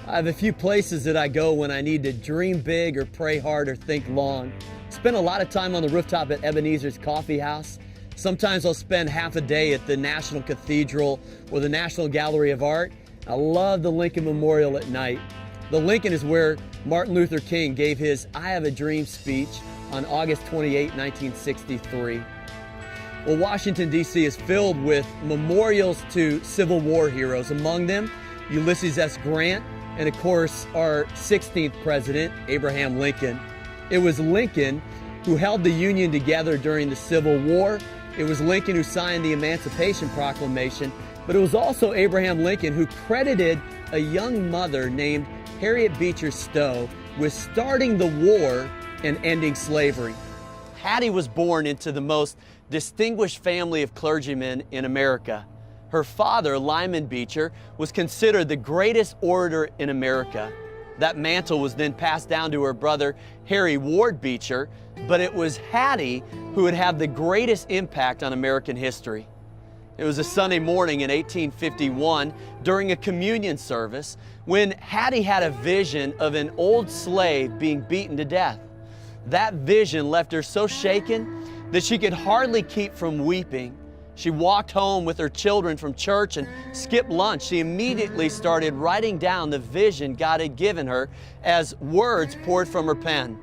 I have a few places that I go when I need to dream big or pray hard or think long. Spend a lot of time on the rooftop at Ebenezer's Coffee House. Sometimes I'll spend half a day at the National Cathedral or the National Gallery of Art. I love the Lincoln Memorial at night. The Lincoln is where Martin Luther King gave his I Have a Dream speech on August 28, 1963. Well, Washington, D.C. is filled with memorials to Civil War heroes. Among them, Ulysses S. Grant, and of course, our 16th president, Abraham Lincoln. It was Lincoln who held the Union together during the Civil War. It was Lincoln who signed the Emancipation Proclamation, but it was also Abraham Lincoln who credited a young mother named Harriet Beecher Stowe with starting the war and ending slavery. Hattie was born into the most distinguished family of clergymen in America. Her father, Lyman Beecher, was considered the greatest orator in America. That mantle was then passed down to her brother, Harry Ward Beecher, but it was Hattie who would have the greatest impact on American history. It was a Sunday morning in 1851 during a communion service when Hattie had a vision of an old slave being beaten to death. That vision left her so shaken that she could hardly keep from weeping. She walked home with her children from church and skipped lunch. She immediately started writing down the vision God had given her as words poured from her pen.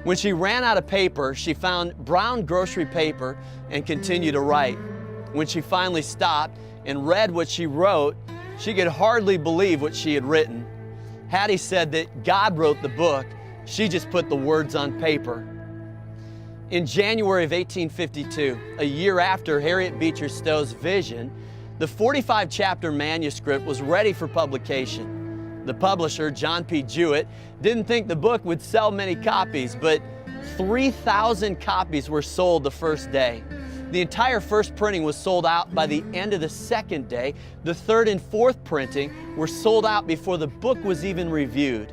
When she ran out of paper, she found brown grocery paper and continued to write. When she finally stopped and read what she wrote, she could hardly believe what she had written. Hattie said that God wrote the book. She just put the words on paper. In January of 1852, a year after Harriet Beecher Stowe's vision, the 45-chapter manuscript was ready for publication. The publisher, John P. Jewett, didn't think the book would sell many copies, but 3,000 copies were sold the first day. The entire first printing was sold out by the end of the second day. The third and fourth printing were sold out before the book was even reviewed.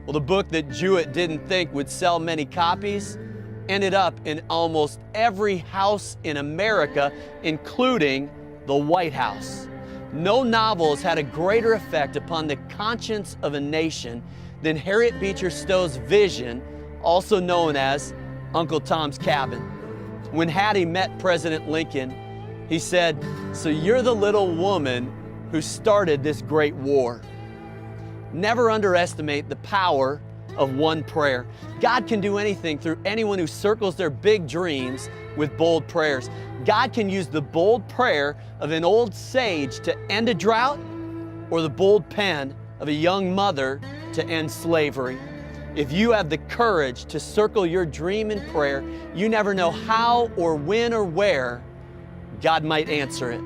Well, the book that Jewett didn't think would sell many copies ended up in almost every house in America, including the White House. No novel has had a greater effect upon the conscience of a nation than Harriet Beecher Stowe's vision, also known as Uncle Tom's Cabin. When Hattie met President Lincoln, he said, "So you're the little woman who started this great war." Never underestimate the power of one prayer. God can do anything through anyone who circles their big dreams with bold prayers. God can use the bold prayer of an old sage to end a drought, or the bold pen of a young mother to end slavery. If you have the courage to circle your dream in prayer, you never know how or when or where God might answer it.